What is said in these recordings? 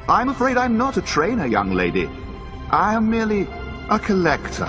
I'm afraid I'm not a trainer, young lady. I am merely a collector.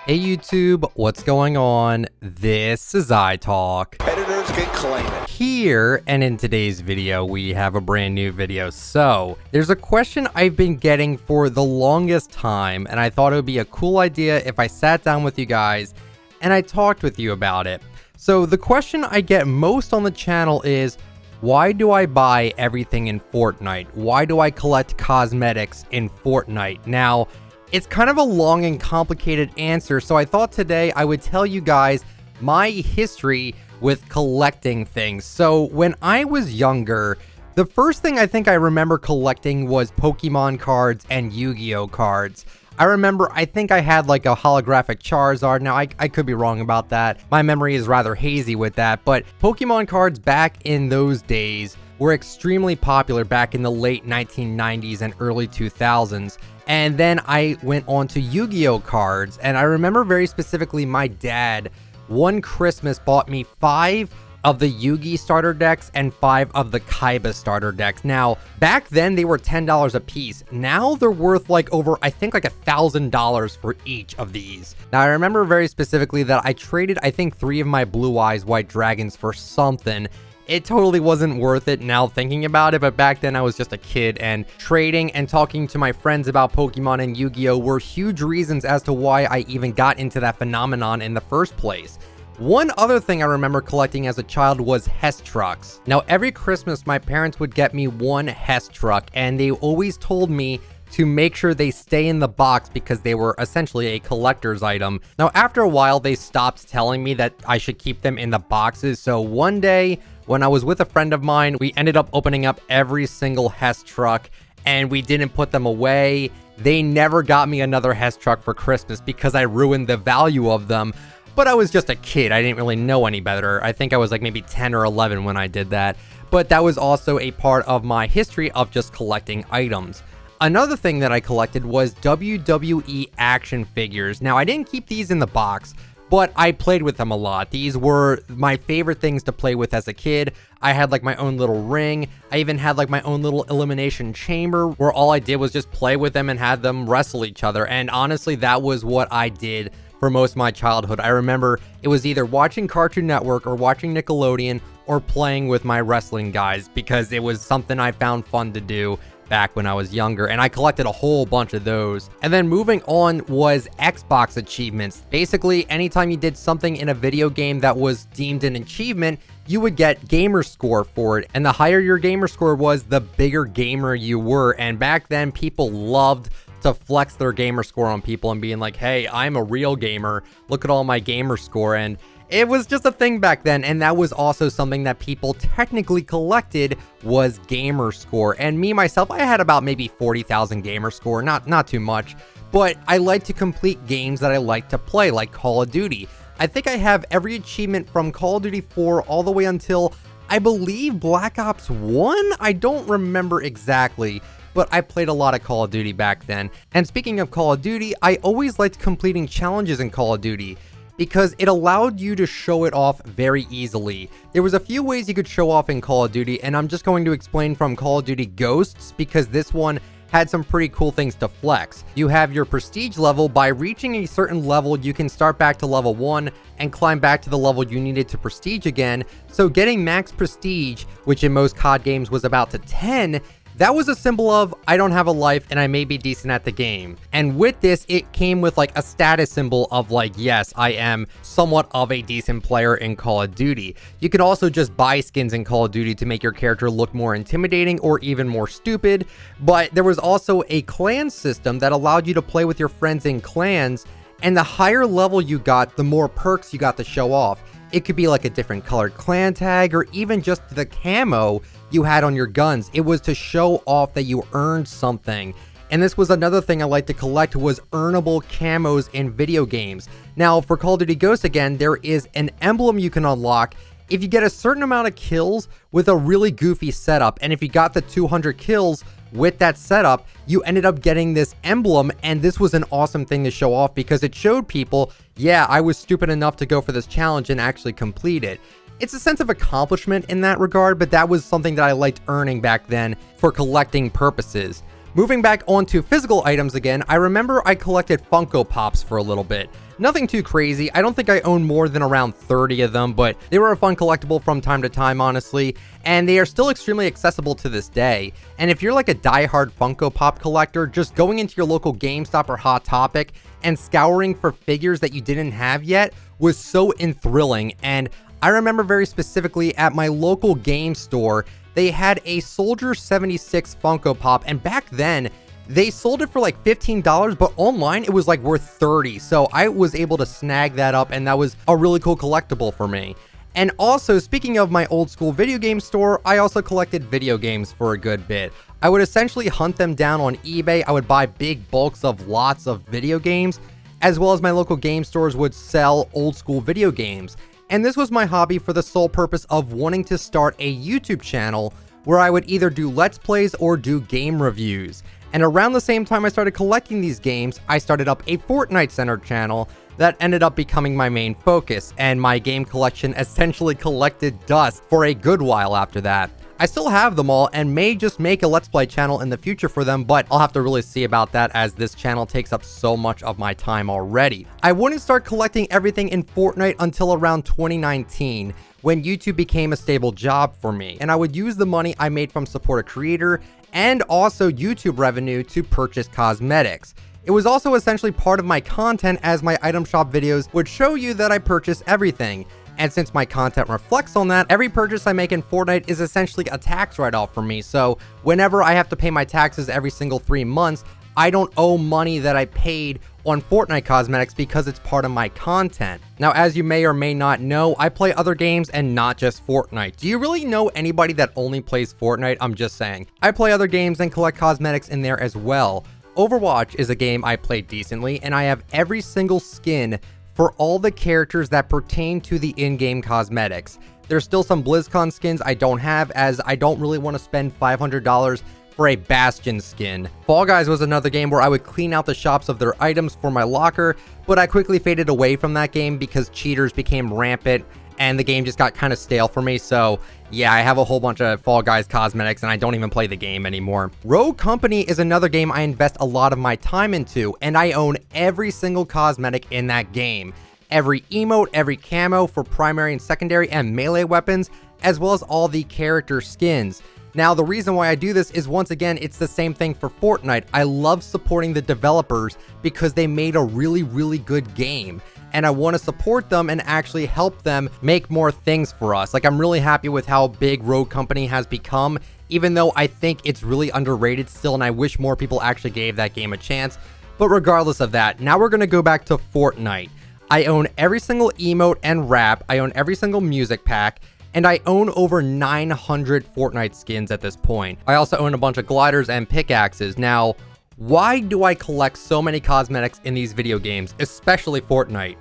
Hey YouTube, what's going on? This is iTalk. Editors can claim it. Here, and in today's video, we have a brand new video. So, there's a question I've been getting for the longest time, and I thought it would be a cool idea if I sat down with you guys and I talked with you about it. So, the question I get most on the channel is, why do I buy everything in Fortnite? Why do I collect cosmetics in Fortnite? Now, it's kind of a long and complicated answer, so I thought today I would tell you guys my history with collecting things. So when I was younger, the first thing I think I remember collecting was Pokemon cards and Yu-Gi-Oh cards. I think I had like a holographic Charizard. Now, I could be wrong about that. My memory is rather hazy with that, but Pokemon cards back in those days were extremely popular back in the late 1990s and early 2000s. And then I went on to Yu-Gi-Oh cards, and I remember very specifically my dad one Christmas bought me 5 of the Yu-Gi starter decks and 5 of the Kaiba starter decks. Now, back then they were $10 a piece. Now they're worth like over, I think like $1,000 for each of these. Now, I remember very specifically that I traded, I think 3 of my Blue Eyes White Dragons for something. It totally wasn't worth it now thinking about it, but back then I was just a kid, and trading and talking to my friends about Pokemon and Yu-Gi-Oh were huge reasons as to why I even got into that phenomenon in the first place. One other thing I remember collecting as a child was Hess trucks. Now, every Christmas my parents would get me one Hess truck, and they always told me to make sure they stay in the box because they were essentially a collector's item. Now, after a while, they stopped telling me that I should keep them in the boxes, so one day, when I was with a friend of mine, we ended up opening up every single Hess truck, and we didn't put them away. They never got me another Hess truck for Christmas because I ruined the value of them. But I was just a kid. I didn't really know any better. I think I was like maybe 10 or 11 when I did that. But that was also a part of my history of just collecting items. Another thing that I collected was WWE action figures. Now, I didn't keep these in the box, but I played with them a lot. These were my favorite things to play with as a kid. I had like my own little ring. I even had like my own little elimination chamber where all I did was just play with them and had them wrestle each other. And honestly, that was what I did for most of my childhood. I remember it was either watching Cartoon Network or watching Nickelodeon or playing with my wrestling guys because it was something I found fun to do back when I was younger, and I collected a whole bunch of those. And then moving on was Xbox achievements. Basically, anytime you did something in a video game that was deemed an achievement, you would get gamer score for it, and the higher your gamer score was, the bigger gamer you were. And back then, people loved to flex their gamer score on people and being like, hey, I'm a real gamer, look at all my gamer score. And it was just a thing back then, and that was also something that people technically collected was gamer score. And me, myself, I had about maybe 40,000 gamer score, not too much, but I like to complete games that I like to play, like Call of Duty. I think I have every achievement from Call of Duty 4 all the way until, I believe, Black Ops 1? I don't remember exactly, but I played a lot of Call of Duty back then. And speaking of Call of Duty, I always liked completing challenges in Call of Duty, because it allowed you to show it off very easily. There was a few ways you could show off in Call of Duty, and I'm just going to explain from Call of Duty Ghosts because this one had some pretty cool things to flex. You have your prestige level. By reaching a certain level, you can start back to level 1 and climb back to the level you needed to prestige again. So getting max prestige, which in most COD games was about to 10, that was a symbol of, I don't have a life and I may be decent at the game. And with this, it came with like a status symbol of like, yes, I am somewhat of a decent player in Call of Duty. You could also just buy skins in Call of Duty to make your character look more intimidating or even more stupid. But there was also a clan system that allowed you to play with your friends in clans. And the higher level you got, the more perks you got to show off. It could be like a different colored clan tag or even just the camo you had on your guns. It was to show off that you earned something. And this was another thing I like to collect was earnable camos in video games. Now for Call of Duty Ghosts again, there is an emblem you can unlock if you get a certain amount of kills with a really goofy setup. And if you got the 200 kills with that setup, you ended up getting this emblem, and this was an awesome thing to show off because it showed people, yeah, I was stupid enough to go for this challenge and actually complete it. It's a sense of accomplishment in that regard, but that was something that I liked earning back then for collecting purposes. Moving back onto physical items again, I remember I collected Funko Pops for a little bit. Nothing too crazy. I don't think I own more than around 30 of them, but they were a fun collectible from time to time, honestly, and they are still extremely accessible to this day. And if you're like a diehard Funko Pop collector, just going into your local GameStop or Hot Topic and scouring for figures that you didn't have yet was so enthralling. And I remember very specifically at my local game store, they had a Soldier 76 Funko Pop, and back then, they sold it for like $15, but online it was like worth $30. So I was able to snag that up, and that was a really cool collectible for me. And also, speaking of my old school video game store, I also collected video games for a good bit. I would essentially hunt them down on eBay. I would buy big bulks of lots of video games, as well as my local game stores would sell old school video games. And this was my hobby for the sole purpose of wanting to start a YouTube channel where I would either do Let's Plays or do game reviews. And around the same time I started collecting these games, I started up a Fortnite-centered channel that ended up becoming my main focus, and my game collection essentially collected dust for a good while after that. I still have them all and may just make a Let's Play channel in the future for them, but I'll have to really see about that as this channel takes up so much of my time already. I wouldn't start collecting everything in Fortnite until around 2019, when YouTube became a stable job for me, and I would use the money I made from Support a Creator and also YouTube revenue to purchase cosmetics. It was also essentially part of my content, as my item shop videos would show you that I purchase everything. And since my content reflects on that, every purchase I make in Fortnite is essentially a tax write-off for me. So whenever I have to pay my taxes every single 3 months, I don't owe money that I paid on Fortnite cosmetics because it's part of my content. Now, as you may or may not know, I play other games and not just Fortnite. Do you really know anybody that only plays Fortnite? I'm just saying. I play other games and collect cosmetics in there as well. Overwatch is a game I play decently, and I have every single skin for all the characters that pertain to the in-game cosmetics. There's still some BlizzCon skins I don't have, as I don't really want to spend $500 for a Bastion skin. Fall Guys was another game where I would clean out the shops of their items for my locker, but I quickly faded away from that game because cheaters became rampant and the game just got kind of stale for me. So yeah, I have a whole bunch of Fall Guys cosmetics and I don't even play the game anymore. Rogue Company is another game I invest a lot of my time into, and I own every single cosmetic in that game. Every emote, every camo for primary and secondary and melee weapons, as well as all the character skins. Now, the reason why I do this is, once again, it's the same thing for Fortnite. I love supporting the developers because they made a really, really good game. And I want to support them and actually help them make more things for us. Like, I'm really happy with how big Rogue Company has become, even though I think it's really underrated still, and I wish more people actually gave that game a chance. But regardless of that, now we're going to go back to Fortnite. I own every single emote and rap. I own every single music pack. And I own over 900 Fortnite skins at this point. I also own a bunch of gliders and pickaxes. Now, why do I collect so many cosmetics in these video games, especially Fortnite?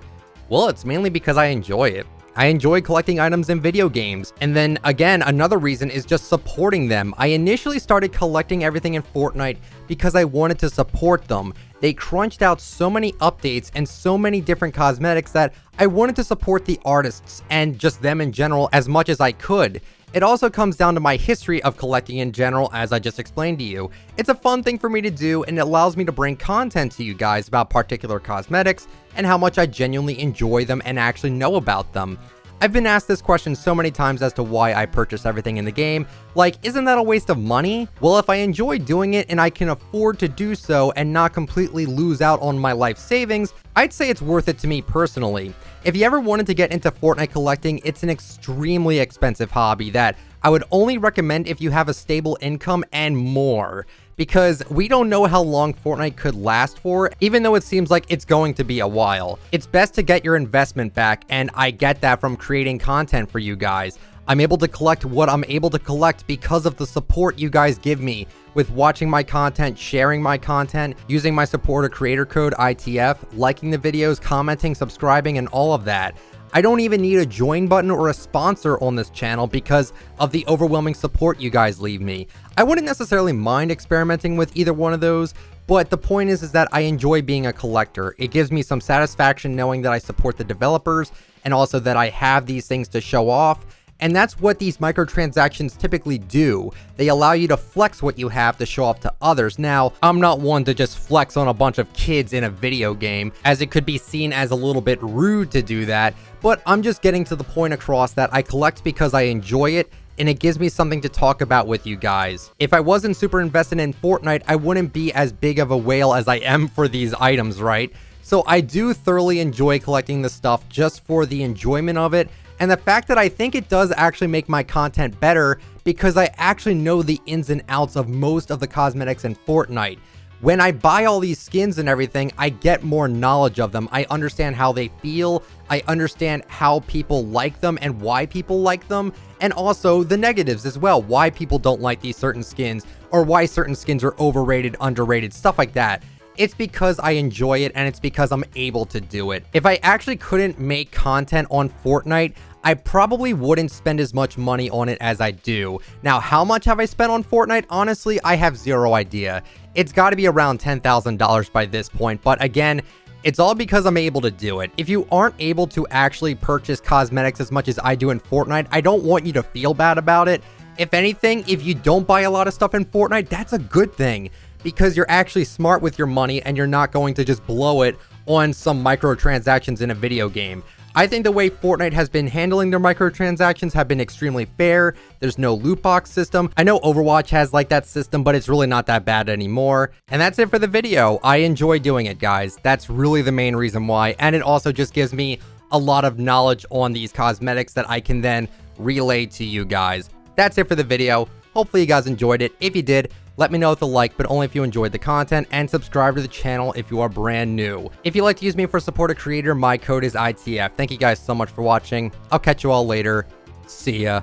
Well, it's mainly because I enjoy it. I enjoy collecting items in video games. And then again, another reason is just supporting them. I initially started collecting everything in Fortnite because I wanted to support them. They crunched out so many updates and so many different cosmetics that I wanted to support the artists and just them in general as much as I could. It also comes down to my history of collecting in general, as I just explained to you. It's a fun thing for me to do, and it allows me to bring content to you guys about particular cosmetics and how much I genuinely enjoy them and actually know about them. I've been asked this question so many times as to why I purchase everything in the game. Like, isn't that a waste of money? Well, if I enjoy doing it and I can afford to do so and not completely lose out on my life savings, I'd say it's worth it to me personally. If you ever wanted to get into Fortnite collecting, it's an extremely expensive hobby that I would only recommend if you have a stable income and more, because we don't know how long Fortnite could last for, even though it seems like it's going to be a while. It's best to get your investment back, and I get that from creating content for you guys. I'm able to collect what I'm able to collect because of the support you guys give me with watching my content, sharing my content, using my supporter creator code ITF, liking the videos, commenting, subscribing, and all of that. I don't even need a join button or a sponsor on this channel because of the overwhelming support you guys leave me. I wouldn't necessarily mind experimenting with either one of those, but the point is that I enjoy being a collector. It gives me some satisfaction knowing that I support the developers and also that I have these things to show off. And that's what these microtransactions typically do. They allow you to flex what you have to show off to others. Now, I'm not one to just flex on a bunch of kids in a video game, as it could be seen as a little bit rude to do that, but I'm just getting to the point across that I collect because I enjoy it, and it gives me something to talk about with you guys. If I wasn't super invested in Fortnite, I wouldn't be as big of a whale as I am for these items, right? So I do thoroughly enjoy collecting the stuff just for the enjoyment of it, and the fact that I think it does actually make my content better because I actually know the ins and outs of most of the cosmetics in Fortnite. When I buy all these skins and everything, I get more knowledge of them. I understand how they feel, I understand how people like them and why people like them, and also the negatives as well, why people don't like these certain skins, or why certain skins are overrated, underrated, stuff like that. It's because I enjoy it, and it's because I'm able to do it. If I actually couldn't make content on Fortnite, I probably wouldn't spend as much money on it as I do. Now, how much have I spent on Fortnite? Honestly, I have zero idea. It's got to be around $10,000 by this point, but again, it's all because I'm able to do it. If you aren't able to actually purchase cosmetics as much as I do in Fortnite, I don't want you to feel bad about it. If anything, if you don't buy a lot of stuff in Fortnite, that's a good thing, because you're actually smart with your money and you're not going to just blow it on some microtransactions in a video game. I think the way Fortnite has been handling their microtransactions have been extremely fair. There's no loot box system. I know Overwatch has like that system, but it's really not that bad anymore. And that's it for the video. I enjoy doing it, guys. That's really the main reason why. And it also just gives me a lot of knowledge on these cosmetics that I can then relay to you guys. That's it for the video. Hopefully you guys enjoyed it. If you did, let me know with a like, but only if you enjoyed the content, and subscribe to the channel if you are brand new. If you'd like to use me for support a creator, my code is ITF. Thank you guys so much for watching. I'll catch you all later. See ya.